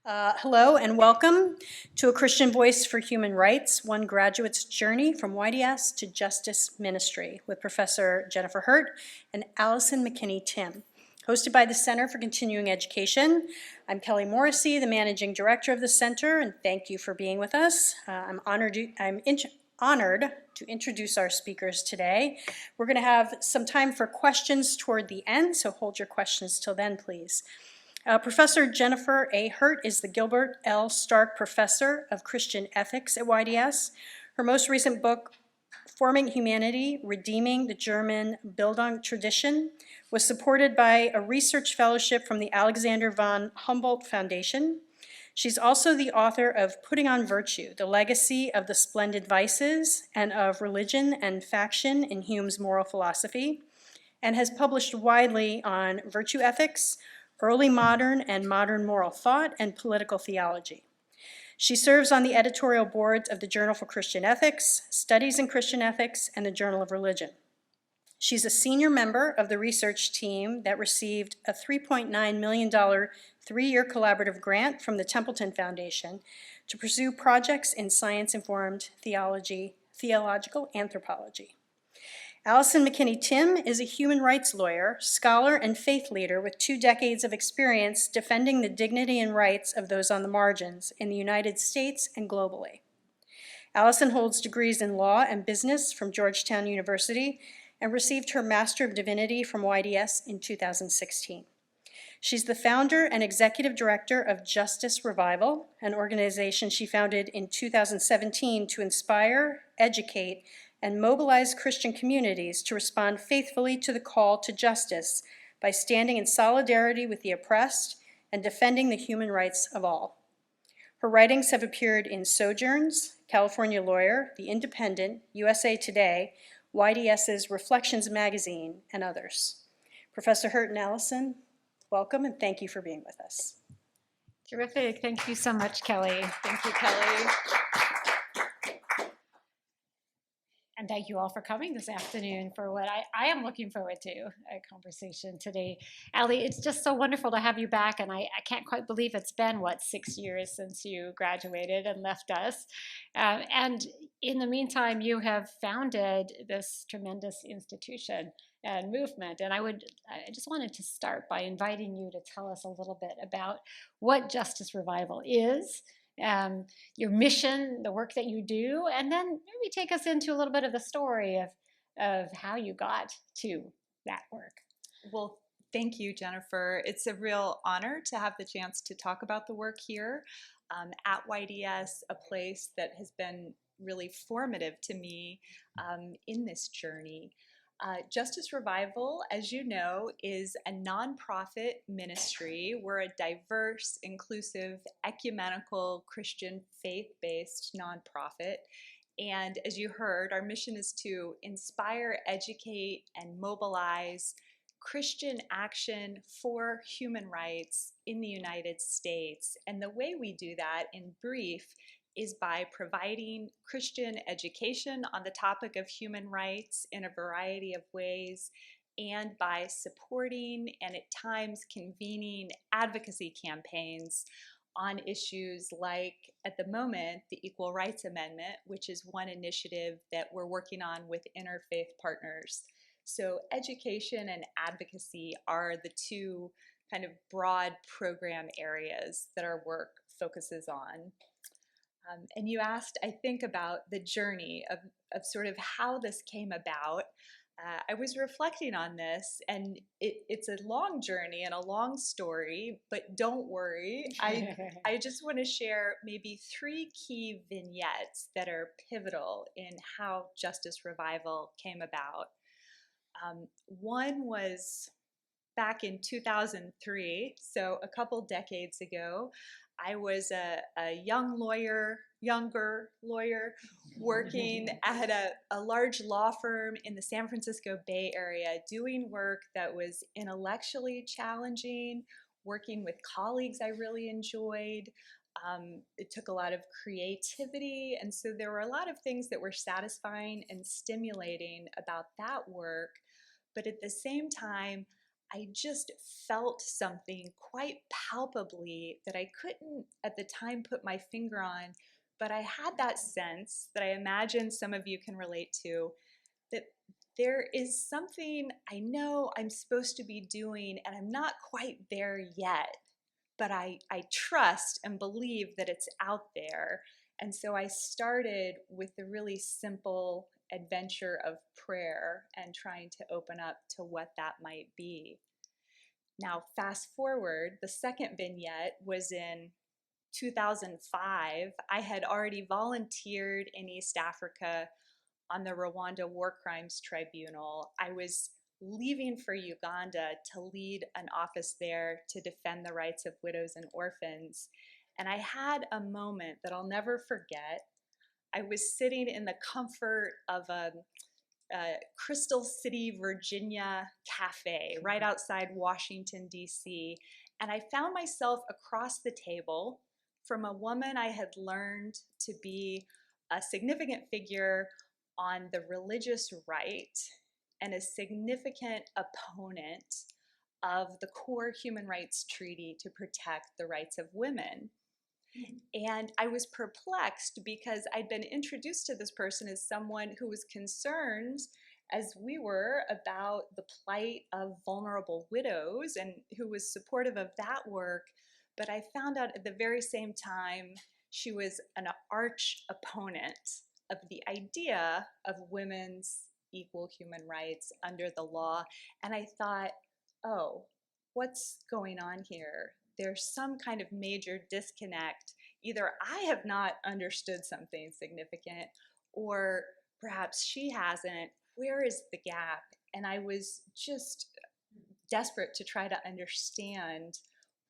Hello and welcome to A Christian Voice for Human Rights, one graduate's journey from YDS to Justice Ministry with Professor Jennifer Herdt and Allyson McKinney Timm, hosted by the Center for Continuing Education. I'm Kelly Morrissey, the Managing Director of the Center, and thank you for being with us. I'm honored to introduce our speakers today. We're going to have some time for questions toward the end, so hold your questions till then, please. Professor Jennifer A. Herdt is the Gilbert L. Stark Professor of Christian Ethics at YDS. Her most recent book, Forming Humanity, Redeeming the German Bildung Tradition, was supported by a research fellowship from the Alexander von Humboldt Foundation. She's also the author of Putting on Virtue, The Legacy of the Splendid Vices and of Religion and Faction in Hume's Moral Philosophy, and has published widely on virtue ethics, early modern and modern moral thought, and political theology. She serves on the editorial boards of the Journal for Christian Ethics, Studies in Christian Ethics, and the Journal of Religion. She's a senior member of the research team that received a $3.9 million three-year collaborative grant from the Templeton Foundation to pursue projects in science-informed theological anthropology. Allyson McKinney Timm is a human rights lawyer, scholar, and faith leader with 2 decades of experience defending the dignity and rights of those on the margins in the United States and globally. Allyson holds degrees in law and business from Georgetown University and received her Master of Divinity from YDS in 2016. She's the founder and executive director of Justice Revival, an organization she founded in 2017 to inspire, educate, and mobilize Christian communities to respond faithfully to the call to justice by standing in solidarity with the oppressed and defending the human rights of all. Her writings have appeared in Sojourns, California Lawyer, The Independent, USA Today, YDS's Reflections magazine, and others. Professor Herdt and Allyson, welcome and thank you for being with us. Terrific. Thank you so much, Kelly. Thank you, Kelly. And thank you all for coming this afternoon for what I am looking forward to, a conversation today. Allie, it's just so wonderful to have you back, and I can't quite believe it's been, 6 years since you graduated and left us. And in the meantime, you have founded this tremendous institution and movement. And I just wanted to start by inviting you to tell us a little bit about what Justice Revival is, your mission, the work that you do, and then maybe take us into a little bit of the story of how you got to that work. Well, thank you, Jennifer. It's a real honor to have the chance to talk about the work here at YDS, a place that has been really formative to me in this journey. Justice Revival, as you know, is a nonprofit ministry. We're a diverse, inclusive, ecumenical, Christian, faith-based nonprofit. And as you heard, our mission is to inspire, educate, and mobilize Christian action for human rights in the United States. And the way we do that, in brief, is by providing Christian education on the topic of human rights in a variety of ways, and by supporting and at times convening advocacy campaigns on issues like, at the moment, the Equal Rights Amendment, which is one initiative that we're working on with interfaith partners. So education and advocacy are the two kind of broad program areas that our work focuses on. And you asked, I think, about the journey of sort of how this came about. I was reflecting on this, and it's a long journey and a long story, but don't worry. I just want to share maybe 3 key vignettes that are pivotal in how Justice Revival came about. One was back in 2003, so a couple decades ago. I was a younger lawyer, working at a large law firm in the San Francisco Bay Area, doing work that was intellectually challenging, working with colleagues I really enjoyed. It took a lot of creativity, and so there were a lot of things that were satisfying and stimulating about that work. But at the same time, I just felt something quite palpably that I couldn't at the time put my finger on, but I had that sense that I imagine some of you can relate to, that there is something I know I'm supposed to be doing and I'm not quite there yet, but I trust and believe that it's out there. And so I started with the really simple adventure of prayer and trying to open up to what that might be. Now, fast forward, the second vignette was in 2005. I had already volunteered in East Africa on the Rwanda War Crimes Tribunal. I was leaving for Uganda to lead an office there to defend the rights of widows and orphans. And I had a moment that I'll never forget. I was sitting in the comfort of a Crystal City, Virginia cafe right outside Washington, D.C. And I found myself across the table from a woman I had learned to be a significant figure on the religious right and a significant opponent of the core human rights treaty to protect the rights of women. And I was perplexed because I'd been introduced to this person as someone who was concerned, as we were, about the plight of vulnerable widows and who was supportive of that work. But I found out at the very same time she was an arch opponent of the idea of women's equal human rights under the law. And I thought, oh, what's going on here? There's some kind of major disconnect. Either I have not understood something significant, or perhaps she hasn't. Where is the gap? And I was just desperate to try to understand,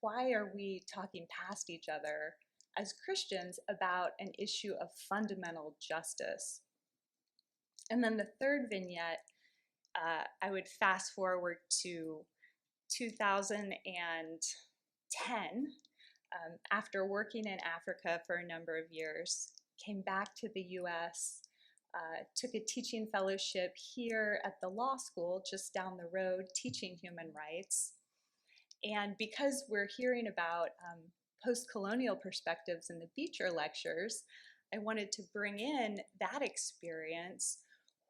why are we talking past each other as Christians about an issue of fundamental justice? And then the third vignette, I would fast forward to 2010, after working in Africa for a number of years, came back to the US, took a teaching fellowship here at the law school just down the road, teaching human rights. And because we're hearing about post-colonial perspectives in the Beecher lectures, I wanted to bring in that experience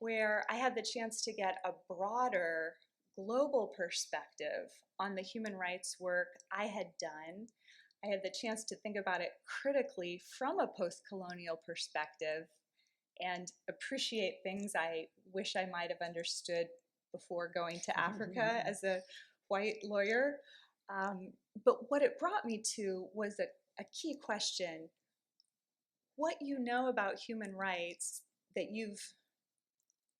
where I had the chance to get a broader global perspective on the human rights work I had done. I had the chance to think about it critically from a post-colonial perspective and appreciate things I wish I might have understood before going to Africa as a white lawyer. But what it brought me to was a key question. What you know about human rights that you've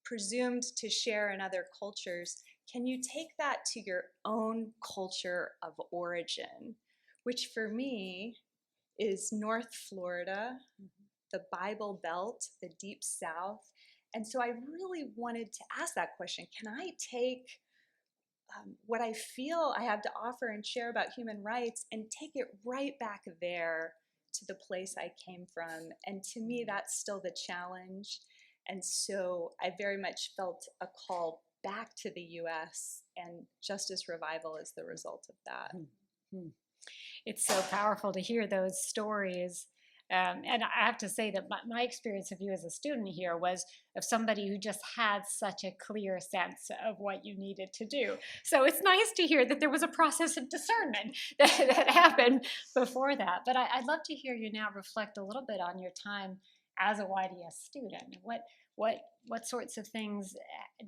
presumed to share in other cultures, can you take that to your own culture of origin? Which for me is North Florida, the Bible Belt, the Deep South. And so I really wanted to ask that question. Can I take what I feel I have to offer and share about human rights and take it right back there to the place I came from? And to me, that's still the challenge. And so I very much felt a call back to the US, and Justice Revival is the result of that. It's so powerful to hear those stories. And I have to say that my experience of you as a student here was of somebody who just had such a clear sense of what you needed to do. So it's nice to hear that there was a process of discernment that happened before that. But I'd love to hear you now reflect a little bit on your time as a YDS student. What sorts of things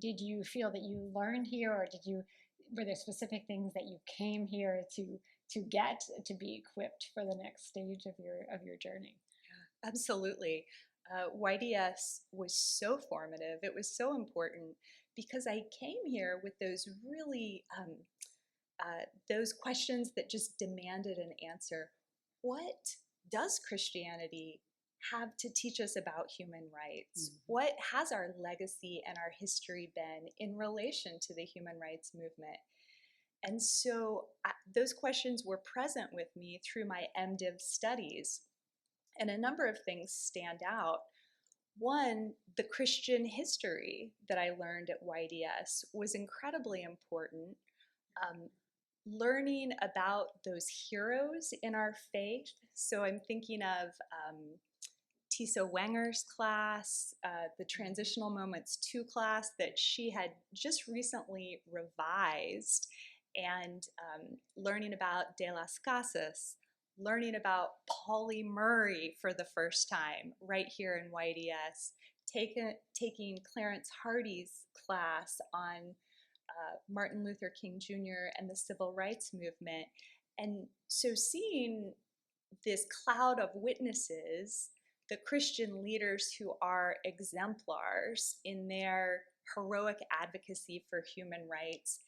did you feel that you learned here, or were there specific things that you came here to get to be equipped for the next stage of your journey? Absolutely. YDS was so formative. It was so important because I came here with those really, those questions that just demanded an answer. What does Christianity have to teach us about human rights? Mm-hmm. What has our legacy and our history been in relation to the human rights movement? And so those questions were present with me through my M.Div studies. And a number of things stand out. One, the Christian history that I learned at YDS was incredibly important. learning about those heroes in our faith. So I'm thinking of Tisa Wenger's class, the Transitional Moments 2 class that she had just recently revised, and learning about De las Casas, learning about Pauli Murray for the first time right here in YDS, taking Clarence Hardy's class on Martin Luther King Jr. and the Civil Rights Movement. And so seeing this cloud of witnesses, the Christian leaders who are exemplars in their heroic advocacy for human rights,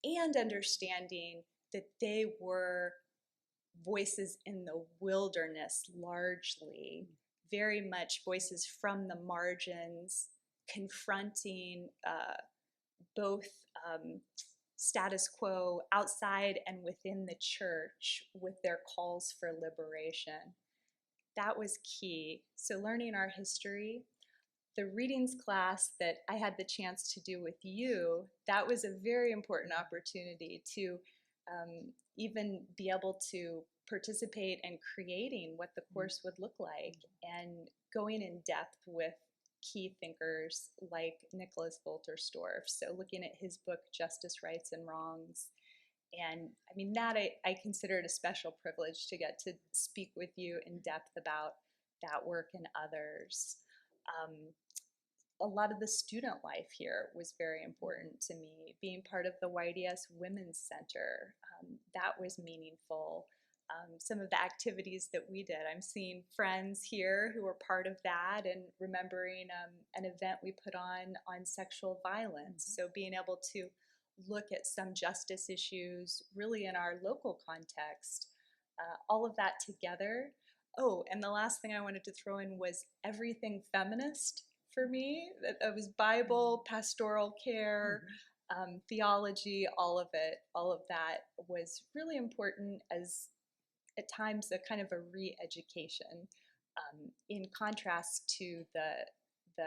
and understanding that they were voices in the wilderness largely, very much voices from the margins, confronting both status quo outside and within the church with their calls for liberation. That was key. So learning our history, the readings class that I had the chance to do with you, that was a very important opportunity to even be able to participate in creating what the course would look like and going in depth with key thinkers like Nicholas Wolterstorff. So looking at his book, Justice, Rights, and Wrongs. And I mean, that I consider it a special privilege to get to speak with you in depth about that work and others. A lot of the student life here was very important to me. Being part of the YDS Women's Center, that was meaningful. Some of the activities that we did, I'm seeing friends here who were part of that, and remembering an event we put on sexual violence. So being able to look at some justice issues really in our local context, all of that together. Oh, and the last thing I wanted to throw in was everything feminist for me. It was Bible, pastoral care, theology, all of it, all of that was really important as at times a kind of a re-education in contrast to the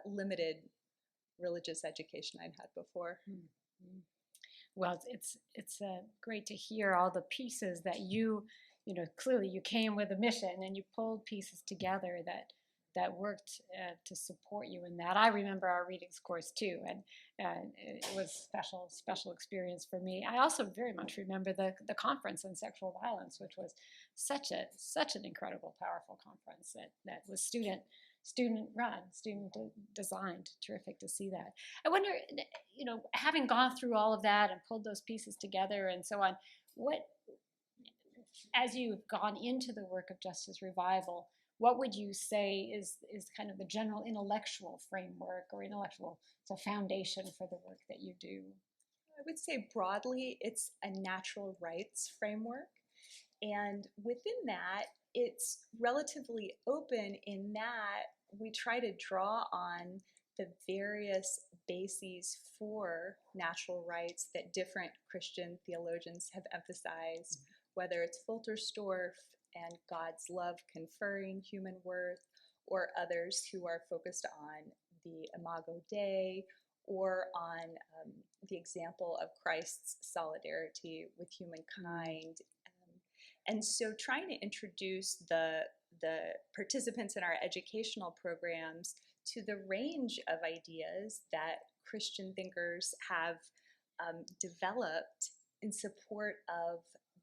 limited religious education I'd had before. Well, it's great to hear all the pieces that you clearly you came with a mission and you pulled pieces together that worked to support you in that. I remember our readings course too, and it was special experience for me. I also very much remember the conference on sexual violence, which was such an incredible, powerful conference that was student run, student designed. Terrific to see that. I wonder, having gone through all of that and pulled those pieces together and so on, what, as you've gone into the work of Justice Revival, what would you say is kind of the general intellectual framework or intellectual foundation for the work that you do? I would say broadly, it's a natural rights framework. And within that, it's relatively open in that we try to draw on the various bases for natural rights that different Christian theologians have emphasized, whether it's Wolterstorff and God's love conferring human worth, or others who are focused on the Imago Dei, or on the example of Christ's solidarity with humankind. And so trying to introduce the participants in our educational programs to the range of ideas that Christian thinkers have developed in support of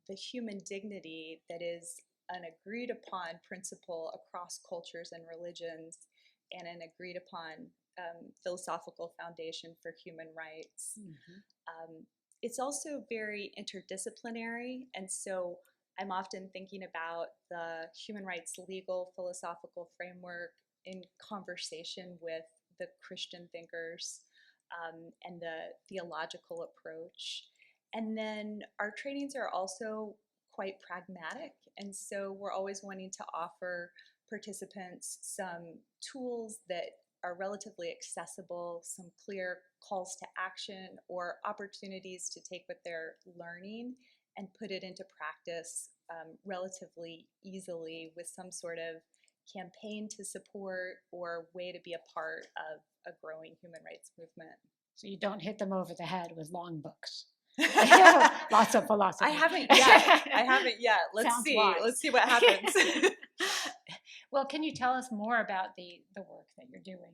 the human dignity that is an agreed upon principle across cultures and religions, and an agreed upon philosophical foundation for human rights. It's also very interdisciplinary, and so I'm often thinking about the human rights legal philosophical framework in conversation with the Christian thinkers and the theological approach. And then our trainings are also quite pragmatic, and so we're always wanting to offer participants some tools that are relatively accessible, some clear calls to action or opportunities to take what they're learning and put it into practice relatively easily with some sort of campaign to support or way to be a part of a growing human rights movement. So you don't hit them over the head with long books. Lots of philosophy. I haven't yet. I haven't yet. Let's Sounds see. wise. Let's see what happens. Well, can you tell us more about the work that you're doing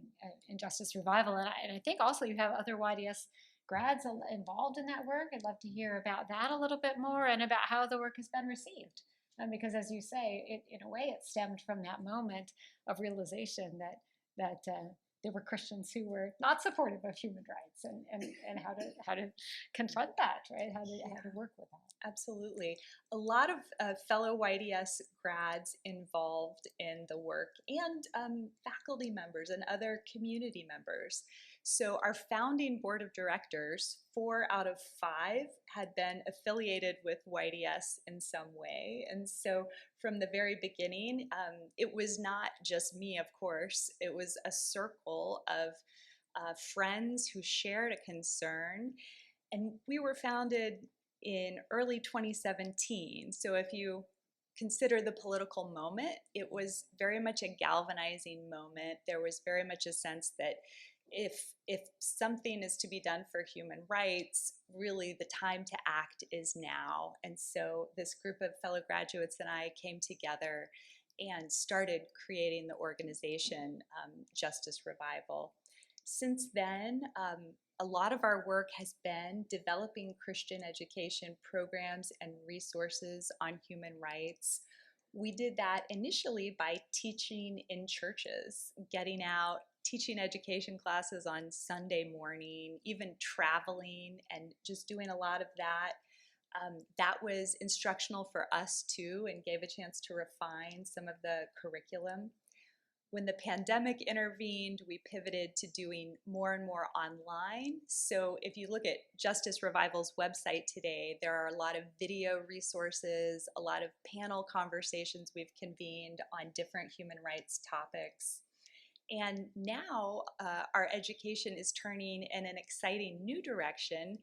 in Justice Revival? And I think also you have other YDS grads involved in that work. I'd love to hear about that a little bit more and about how the work has been received. Because as you say, in a way, it stemmed from that moment of realization that there were Christians who were not supportive of human rights, and how to confront that, right? How to work with that. Absolutely. A lot of fellow YDS grads involved in the work, and faculty members and other community members. So our founding board of directors, 4 out of 5 had been affiliated with YDS in some way. And so from the very beginning, it was not just me, of course. It was a circle of friends who shared a concern. And we were founded in early 2017. So if you consider the political moment, it was very much a galvanizing moment. There was very much a sense that if something is to be done for human rights, really the time to act is now. And so this group of fellow graduates and I came together and started creating the organization, Justice Revival. Since then, a lot of our work has been developing Christian education programs and resources on human rights. We did that initially by teaching in churches, getting out, teaching education classes on Sunday morning, even traveling and just doing a lot of that. That was instructional for us too, and gave a chance to refine some of the curriculum. When the pandemic intervened, we pivoted to doing more and more online. So if you look at Justice Revival's website today, there are a lot of video resources, a lot of panel conversations we've convened on different human rights topics. And now our education is turning in an exciting new direction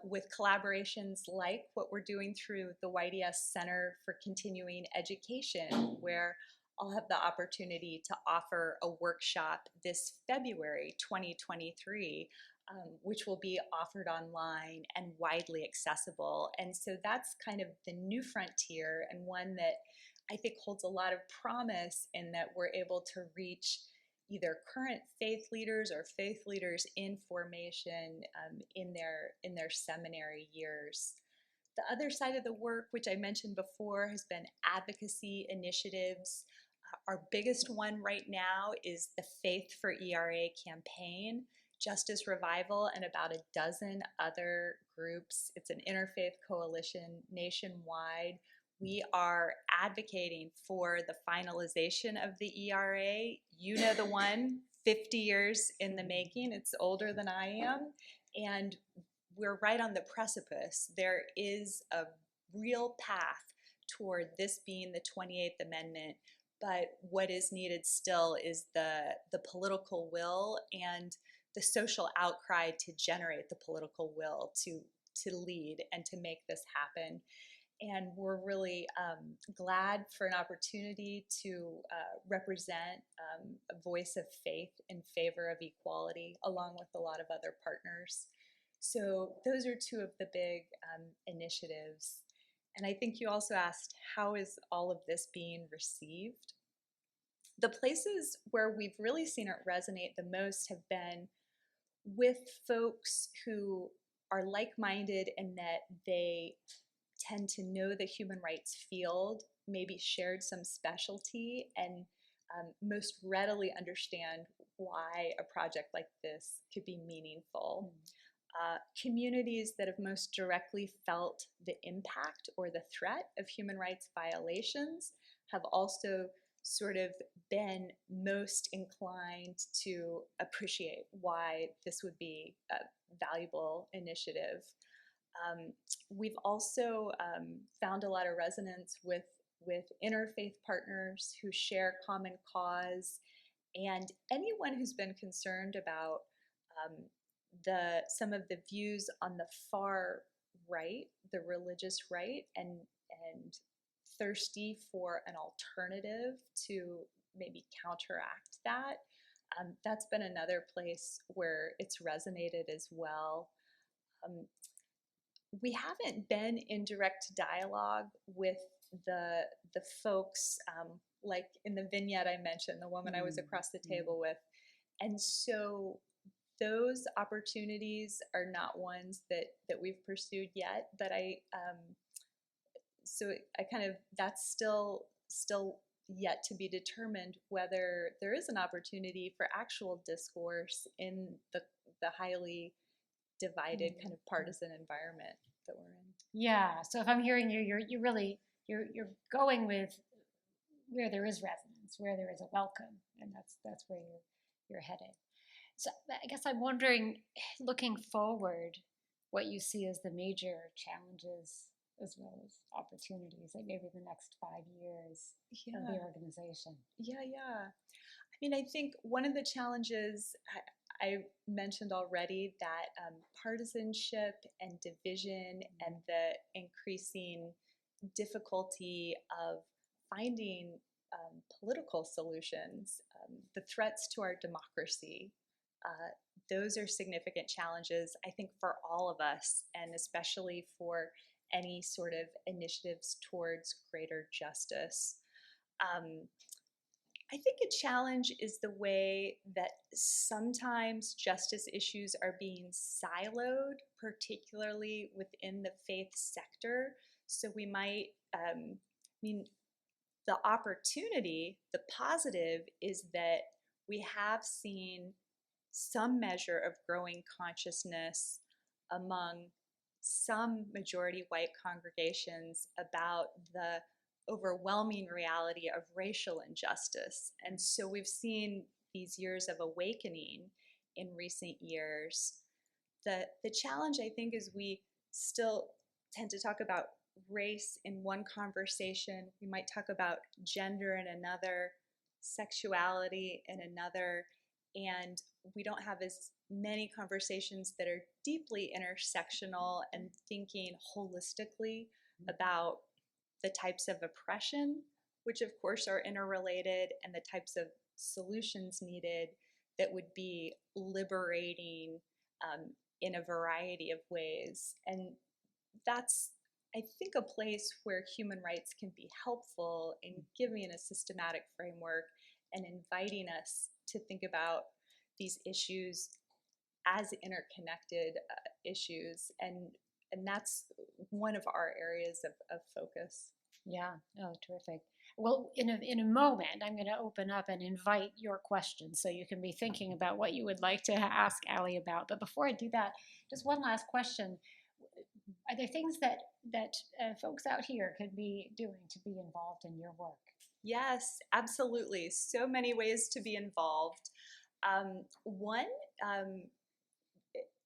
with collaborations like what we're doing through the YDS Center for Continuing Education, where I'll have the opportunity to offer a workshop this February 2023, which will be offered online and widely accessible. And so that's kind of the new frontier, and one that I think holds a lot of promise in that we're able to reach either current faith leaders or faith leaders in formation in their seminary years. The other side of the work, which I mentioned before, has been advocacy initiatives. Our biggest one right now is the Faith for ERA campaign, Justice Revival, and about a dozen other groups. It's an interfaith coalition nationwide. We are advocating for the finalization of the ERA. You know the one, 50 years in the making. It's older than I am. And we're right on the precipice. There is a real path toward this being the 28th Amendment. But what is needed still is the political will and the social outcry to generate the political will to lead and to make this happen. And we're really glad for an opportunity to represent a voice of faith in favor of equality, along with a lot of other partners. So those are 2 of the big initiatives. And I think you also asked, how is all of this being received? The places where we've really seen it resonate the most have been with folks who are like-minded in that they tend to know the human rights field, maybe shared some specialty, and most readily understand why a project like this could be meaningful. Communities that have most directly felt the impact or the threat of human rights violations have also sort of been most inclined to appreciate why this would be a valuable initiative. We've also found a lot of resonance with interfaith partners who share common cause, and anyone who's been concerned about some of the views on the far right, the religious right, and thirsty for an alternative to maybe counteract that. That's been another place where it's resonated as well. we haven't been in direct dialogue with the folks, like in the vignette I mentioned, the woman I was across the table with. And so those opportunities are not ones that we've pursued yet, but so I kind of, that's still yet to be determined whether there is an opportunity for actual discourse in the highly divided kind of partisan environment that we're in. Yeah. So if I'm hearing you, you're really you're going with where there is resonance, where there is a welcome, and that's where you're headed. So I guess I'm wondering, looking forward, what you see as the major challenges as well as opportunities, like maybe the next 5 years of the organization. Yeah. I mean, I think one of the challenges I mentioned already, that partisanship and division and the increasing difficulty of finding political solutions, the threats to our democracy. Those are significant challenges, I think, for all of us, and especially for any sort of initiatives towards greater justice. I think a challenge is the way that sometimes justice issues are being siloed, particularly within the faith sector. So we might, the opportunity, the positive is that we have seen some measure of growing consciousness among some majority white congregations about the overwhelming reality of racial injustice. And so we've seen these years of awakening in recent years. The challenge, I think, is we still tend to talk about race in one conversation. We might talk about gender in another, sexuality in another, and we don't have as many conversations that are deeply intersectional and thinking holistically about the types of oppression, which of course are interrelated, and the types of solutions needed that would be liberating in a variety of ways. And that's, I think, a place where human rights can be helpful in giving a systematic framework and inviting us to think about these issues as interconnected issues. And that's one of our areas of focus. Yeah, oh, terrific. Well, in a moment, I'm going to open up and invite your questions, so you can be thinking about what you would like to ask Allie about. But before I do that, just one last question. Are there things that folks out here could be doing to be involved in your work? Yes, absolutely. So many ways to be involved. One,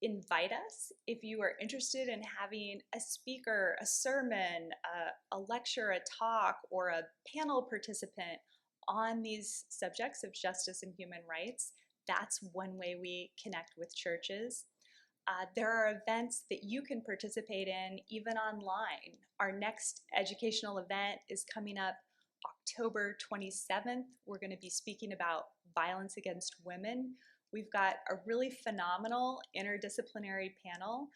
invite us if you are interested in having a speaker, a sermon, a lecture, a talk, or a panel participant on these subjects of justice and human rights. That's one way we connect with churches. There are events that you can participate in even online. Our next educational event is coming up October 27th. We're going to be speaking about violence against women. We've got a really phenomenal interdisciplinary panel.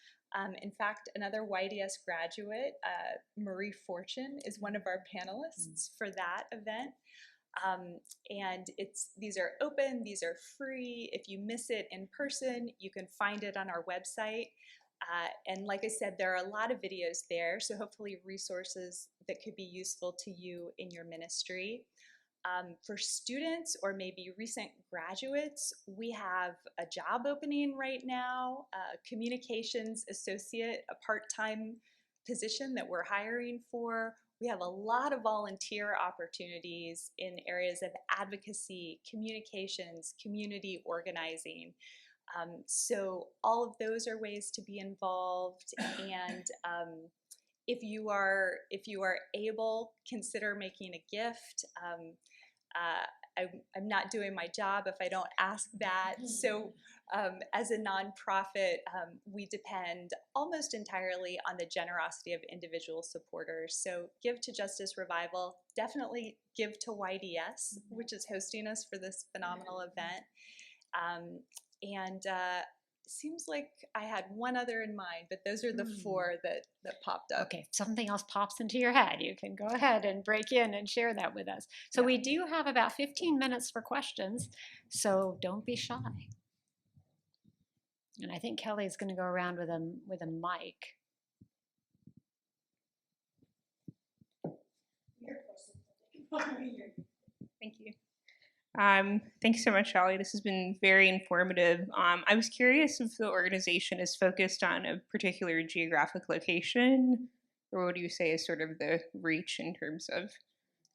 In fact, another YDS graduate, Marie Fortune, is one of our panelists for that event. And these are open, these are free. If you miss it in person, you can find it on our website. And like I said, there are a lot of videos there, so hopefully resources that could be useful to you in your ministry. For students or maybe recent graduates, we have a job opening right now, communications associate, a part-time position that we're hiring for. We have a lot of volunteer opportunities in areas of advocacy, communications, community organizing. So all of those are ways to be involved. And if you are able, consider making a gift. I'm not doing my job if I don't ask that. So as a nonprofit, we depend almost entirely on the generosity of individual supporters. So give to Justice Revival, definitely give to YDS, which is hosting us for this phenomenal event. And seems like I had one other in mind, but those are the four that popped up. Okay, if something else pops into your head, you can go ahead and break in and share that with us. So Yeah. we do have about 15 minutes for questions, so don't be shy. And I think Kelly's going to go around with a mic. Thank you. Thanks so much, Ally. This has been very informative. I was curious if the organization is focused on a particular geographic location, or what do you say is sort of the reach in terms of,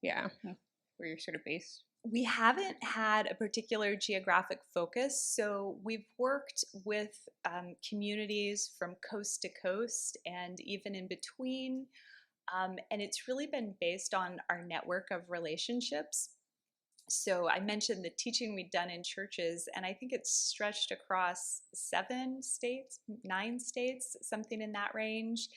where you're sort of based? We haven't had a particular geographic focus, so we've worked with communities from coast to coast and even in between, and it's really been based on our network of relationships. So I mentioned the teaching we'd done in churches, and I think it's stretched across 7 states, 9 states, something in that range.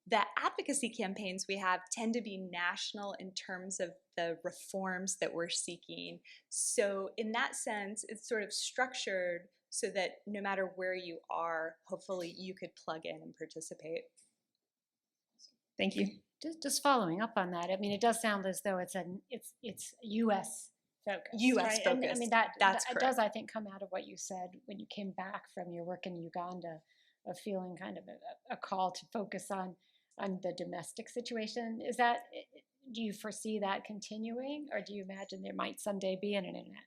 The advocacy campaigns we have tend to be national in terms of the reforms that we're seeking. So in that sense, it's sort of structured so that no matter where you are, hopefully you could plug in and participate. Thank you. Just following up on that, I mean, it does sound as though it's U.S. focused. U.S. right? focused. And, I mean, that's that correct. does, I think, come out of what you said when you came back from your work in Uganda, of feeling kind of a call to focus on the domestic situation. Do you foresee that continuing, or do you imagine there might someday be an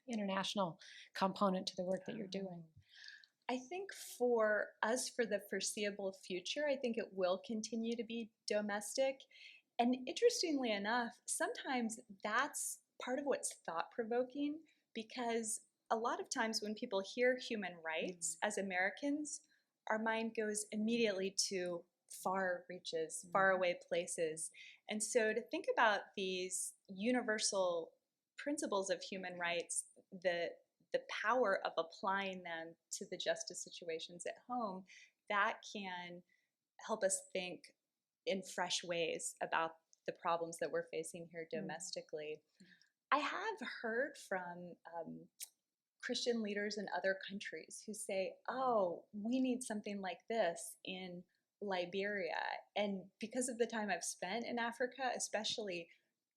international component to the work that you're doing? I think for us, for the foreseeable future, I think it will continue to be domestic. And interestingly enough, sometimes that's part of what's thought-provoking, because a lot of times when people hear human rights as Americans, our mind goes immediately to far reaches, far away places. And so to think about these universal principles of human rights, the power of applying them to the justice situations at home, that can help us think in fresh ways about the problems that we're facing here domestically. I have heard from Christian leaders in other countries who say, oh, we need something like this in Liberia. And because of the time I've spent in Africa, especially,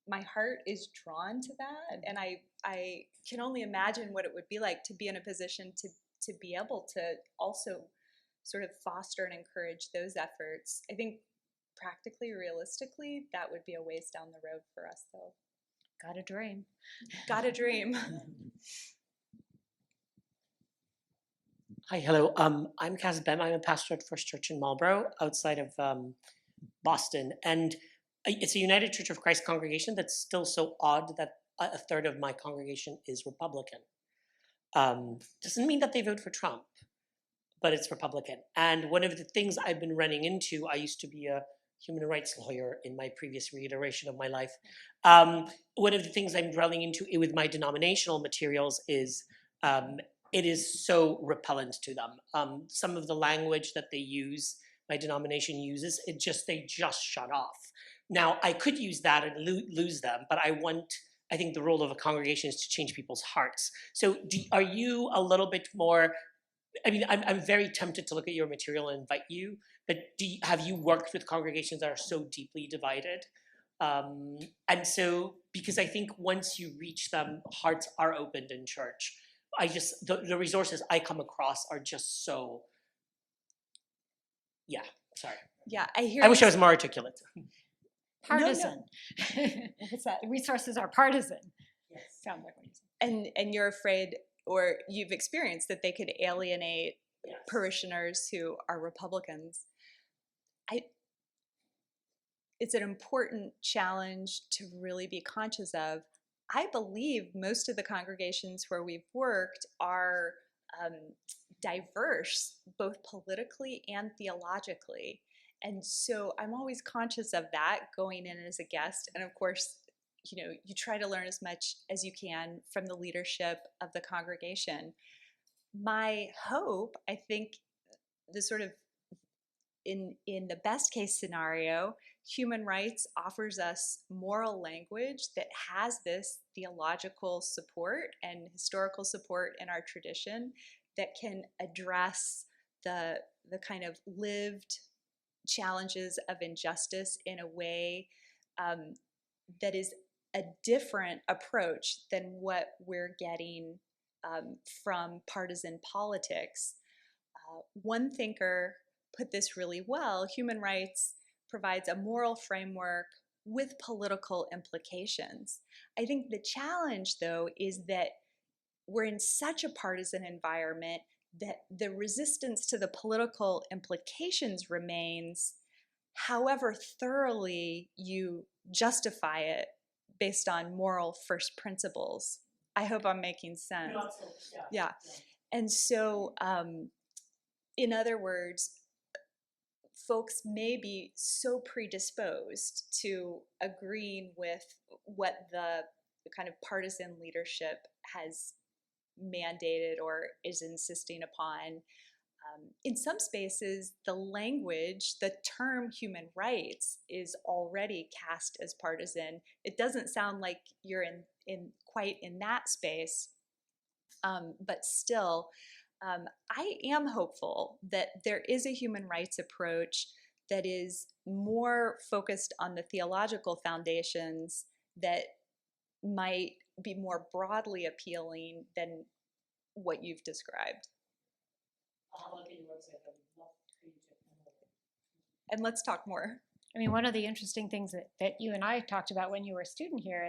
my heart is drawn to that. And I can only imagine what it would be like to be in a position to be able to also sort of foster and encourage those efforts. I think practically, realistically, that would be a ways down the road for us, though. Got a dream. Got a dream. Hi, hello. I'm Kaz Bem. I'm a pastor at First Church in Marlborough, outside of Boston. And it's a United Church of Christ congregation that's still so odd that a third of my congregation is Republican. Doesn't mean that they vote for Trump, but it's Republican. And one of the things I've been running into, I used to be a human rights lawyer in my previous reiteration of my life. One of the things I'm running into with my denominational materials is it is so repellent to them. Some of the language that they use, my denomination uses, they just shut off. Now, I could use that and lose them, but I think the role of a congregation is to change people's hearts. So are you a little bit more, I mean, I'm very tempted to look at your material and invite you, but have you worked with congregations that are so deeply divided? And so, because I think once you reach them, hearts are opened in church. The resources I come across are just so, sorry. Yeah, I hear. I wish I was more articulate. Partisan. No. What's that? The resources are partisan. Yes. Sounds like what you said. And you're afraid, or you've experienced, that they could alienate parishioners who are Republicans. It's an important challenge to really be conscious of. I believe most of the congregations where we've worked are diverse, both politically and theologically. And so I'm always conscious of that going in as a guest. And of course, you try to learn as much as you can from the leadership of the congregation. My hope, I think, the sort of in the best case scenario, human rights offers us moral language that has this theological support and historical support in our tradition that can address the kind of lived challenges of injustice in a way that is a different approach than what we're getting from partisan politics. One thinker put this really well: human rights provides a moral framework with political implications. I think the challenge, though, is that we're in such a partisan environment that the resistance to the political implications remains, however thoroughly you justify it based on moral first principles. I hope I'm making sense. Yeah. And so, in other words, folks may be so predisposed to agreeing with what the kind of partisan leadership has mandated or is insisting upon. In some spaces, the language, the term human rights is already cast as partisan. It doesn't sound like you're in quite in that space, but still, I am hopeful that there is a human rights approach that is more focused on the theological foundations that might be more broadly appealing than what you've described. And let's talk more. I mean, one of the interesting things that you and I talked about when you were a student here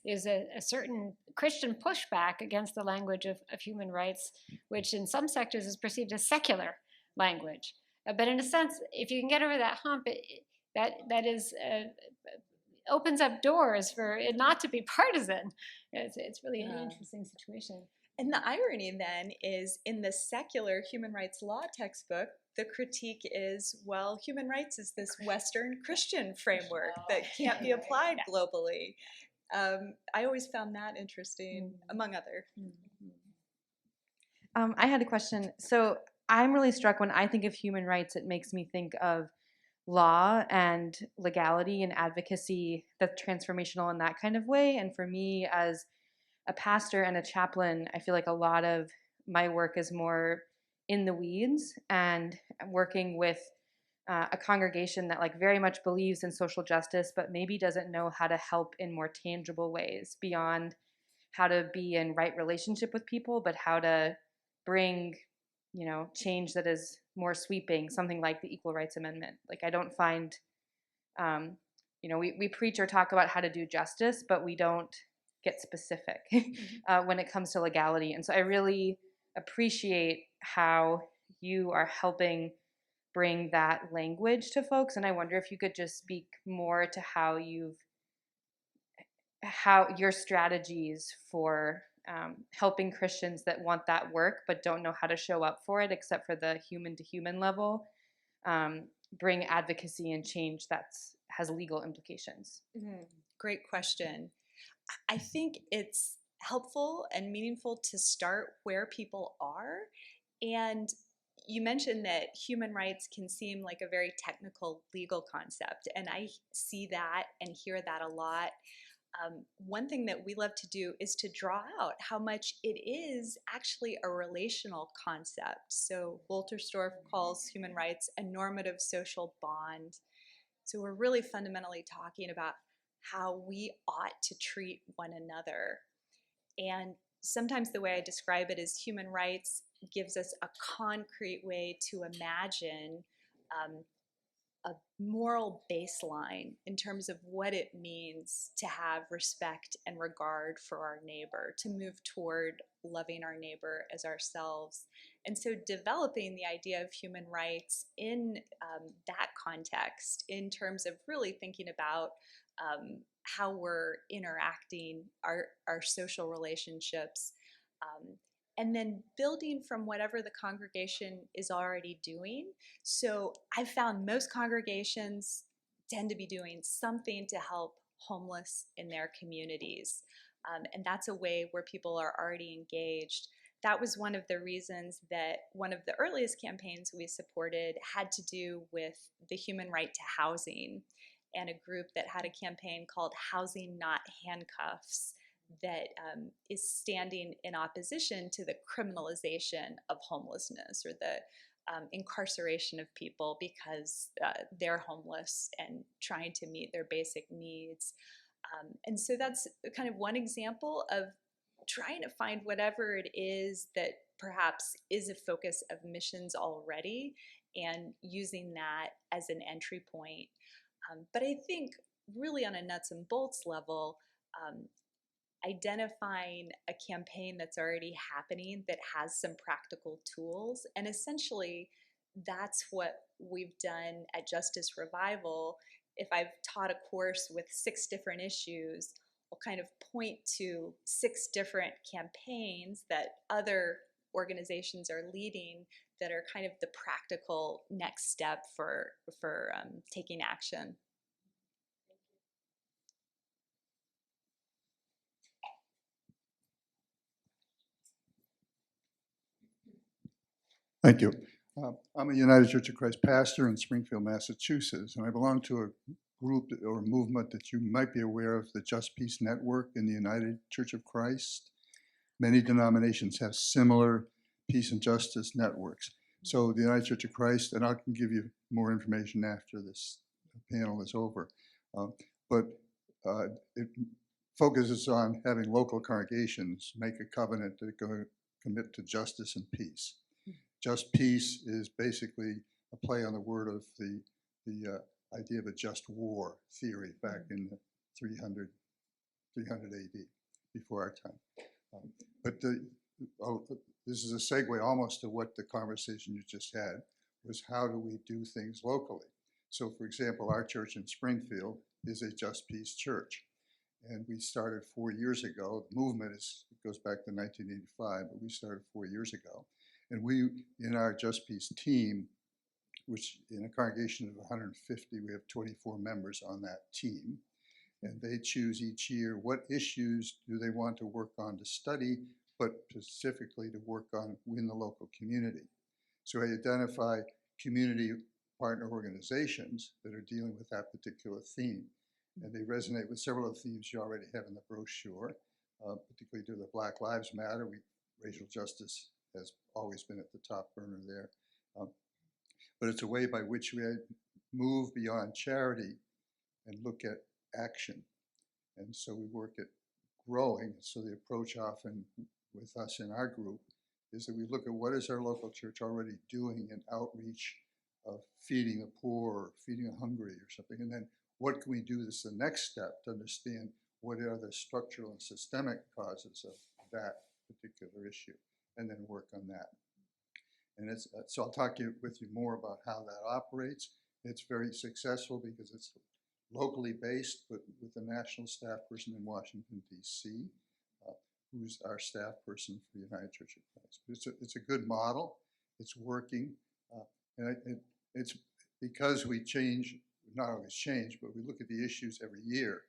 is a certain Christian pushback against the language of human rights, which in some sectors is perceived as secular language. But in a sense, if you can get over that hump, that is opens up doors for it not to be partisan. It's really an interesting situation. And the irony then is, in the secular human rights law textbook, the critique is, well, human rights is this Western Christian framework that can't be applied globally. I always found that interesting, among other. I had a question. So I'm really struck when I think of human rights, it makes me think of law and legality and advocacy that's transformational in that kind of way. And for me, as a pastor and a chaplain, I feel like a lot of my work is more in the weeds and working with a congregation that like very much believes in social justice, but maybe doesn't know how to help in more tangible ways beyond how to be in right relationship with people, but how to bring, change that is more sweeping, something like the Equal Rights Amendment. Like I don't find, we preach or talk about how to do justice, but we don't get specific when it comes to legality. And so I really appreciate how you are helping bring that language to folks. And I wonder if you could just speak more to how your strategies for helping Christians that want that work but don't know how to show up for it except for the human to human level, bring advocacy and change that has legal implications. Great question. I think it's helpful and meaningful to start where people are. And you mentioned that human rights can seem like a very technical legal concept, and I see that and hear that a lot. One thing that we love to do is to draw out how much it is actually a relational concept. So Wolterstorff calls human rights a normative social bond. So we're really fundamentally talking about how we ought to treat one another. And sometimes the way I describe it is human rights gives us a concrete way to imagine a moral baseline in terms of what it means to have respect and regard for our neighbor, to move toward loving our neighbor as ourselves. And so developing the idea of human rights in that context, in terms of really thinking about how we're interacting, our social relationships, and then building from whatever the congregation is already doing. So I've found most congregations tend to be doing something to help homeless in their communities. And that's a way where people are already engaged. That was one of the reasons that one of the earliest campaigns we supported had to do with the human right to housing, and a group that had a campaign called Housing Not Handcuffs that is standing in opposition to the criminalization of homelessness, or the incarceration of people because they're homeless and trying to meet their basic needs. And so that's kind of one example of trying to find whatever it is that perhaps is a focus of missions already and using that as an entry point. But I think really on a nuts and bolts level, identifying a campaign that's already happening that has some practical tools. And essentially, that's what we've done at Justice Revival. If I've taught a course with 6 different issues, I'll kind of point to 6 different campaigns that other organizations are leading that are kind of the practical next step for taking action. Thank you. I'm a United Church of Christ pastor in Springfield, Massachusetts, and I belong to a group or movement that you might be aware of, the Just Peace Network in the United Church of Christ. Many denominations have similar peace and justice networks. So the United Church of Christ, and I can give you more information after this panel is over, but it focuses on having local congregations make a covenant to commit to justice and peace. Just peace is basically a play on the word of the idea of a just war theory back in 300 AD, before our time. But this is a segue almost to what the conversation you just had was, how do we do things locally? So for example, our church in Springfield is a Just Peace church. And we started 4 years ago. The movement goes back to 1985, but we started 4 years ago. And we, in our Just Peace team, which in a congregation of 150, we have 24 members on that team. And they choose each year what issues do they want to work on to study, but specifically to work on in the local community. So I identify community partner organizations that are dealing with that particular theme. And they resonate with several of the themes you already have in the brochure, particularly to the Black Lives Matter. Racial justice has always been at the top burner there. But it's a way by which we move beyond charity and look at action. And so we work at growing. So the approach often with us in our group is that we look at what is our local church already doing in outreach of feeding the poor or feeding the hungry or something. And then what can we do as the next step to understand what are the structural and systemic causes of that particular issue, and then work on that. And it's so I'll talk with you more about how that operates. It's very successful because it's locally based, but with a national staff person in Washington, D.C., who's our staff person for the United Church of Christ. But it's a good model. It's working. And it's because we change, not always change, but we look at the issues every year.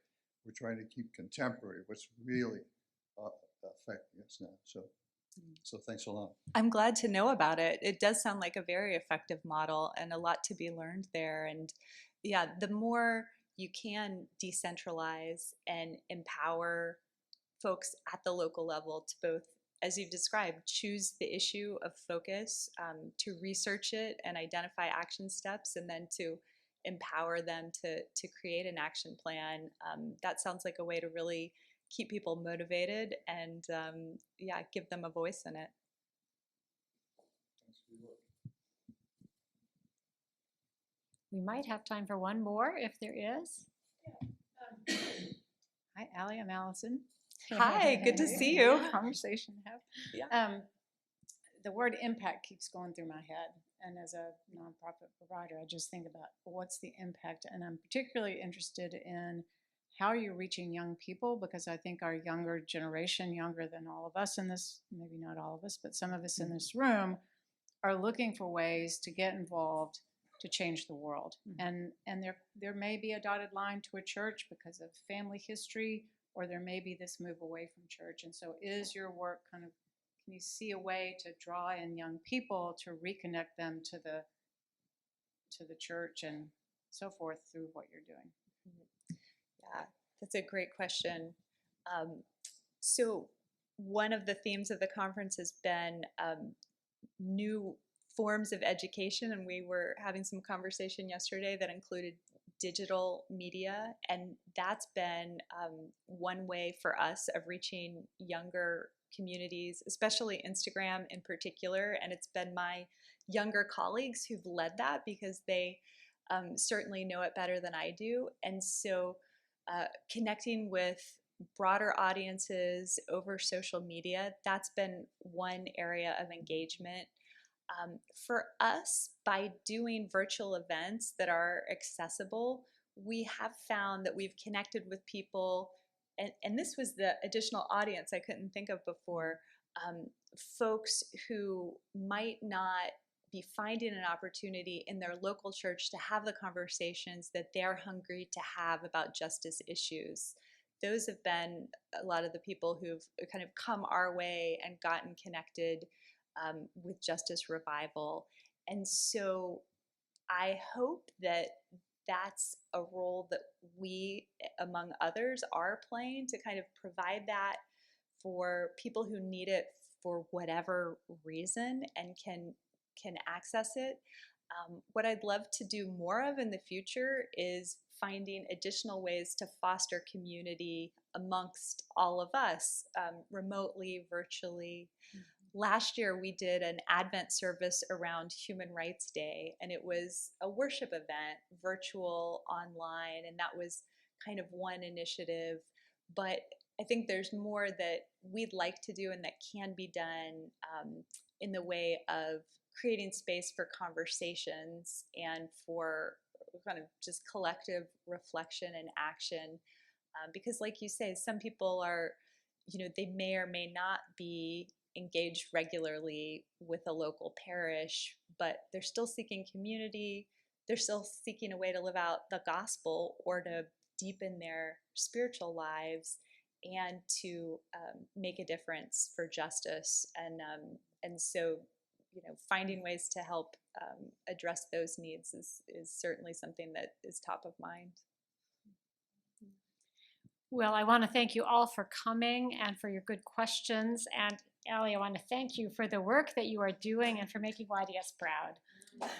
We're trying to keep contemporary what's really affecting us now. So thanks a lot. I'm glad to know about it. It does sound like a very effective model and a lot to be learned there. And yeah, the more you can decentralize and empower folks at the local level to both, as you've described, choose the issue of focus, to research it and identify action steps, and then to empower them to create an action plan. That sounds like a way to really keep people motivated and yeah, give them a voice in it. We might have time for one more if there is. Hi, Allie. I'm Allison. Hi, good to see you. Conversation to have. Yeah. The word impact keeps going through my head. And as a nonprofit provider, I just think about what's the impact. And I'm particularly interested in how you're reaching young people, because I think our younger generation, younger than all of us in this, maybe not all of us, but some of us in this room, are looking for ways to get involved to change the world. And there may be a dotted line to a church because of family history, or there may be this move away from church. And so is your work kind of, can you see a way to draw in young people to reconnect them to the church and so forth through what you're doing? Yeah, that's a great question. So one of the themes of the conference has been new forms of education, and we were having some conversation yesterday that included digital media, and that's been one way for us of reaching younger communities, especially Instagram in particular. And it's been my younger colleagues who've led that because they certainly know it better than I do. And so connecting with broader audiences over social media, that's been one area of engagement. For us, by doing virtual events that are accessible, we have found that we've connected with people, and this was the additional audience I couldn't think of before, folks who might not be finding an opportunity in their local church to have the conversations that they're hungry to have about justice issues. Those have been a lot of the people who've kind of come our way and gotten connected with Justice Revival. And so I hope that that's a role that we, among others, are playing to kind of provide that for people who need it for whatever reason and can access it. What I'd love to do more of in the future is finding additional ways to foster community amongst all of us, remotely, virtually. Last year, we did an Advent service around Human Rights Day, and it was a worship event, virtual, online, and that was kind of one initiative. But I think there's more that we'd like to do and that can be done in the way of creating space for conversations and for kind of just collective reflection and action. Because like you say, some people are, they may or may not be engaged regularly with a local parish, but they're still seeking community. They're still seeking a way to live out the gospel or to deepen their spiritual lives and to make a difference for justice. And so, finding ways to help address those needs is certainly something that is top of mind. Well, I want to thank you all for coming and for your good questions. And Ally, I want to thank you for the work that you are doing and for making YDS proud.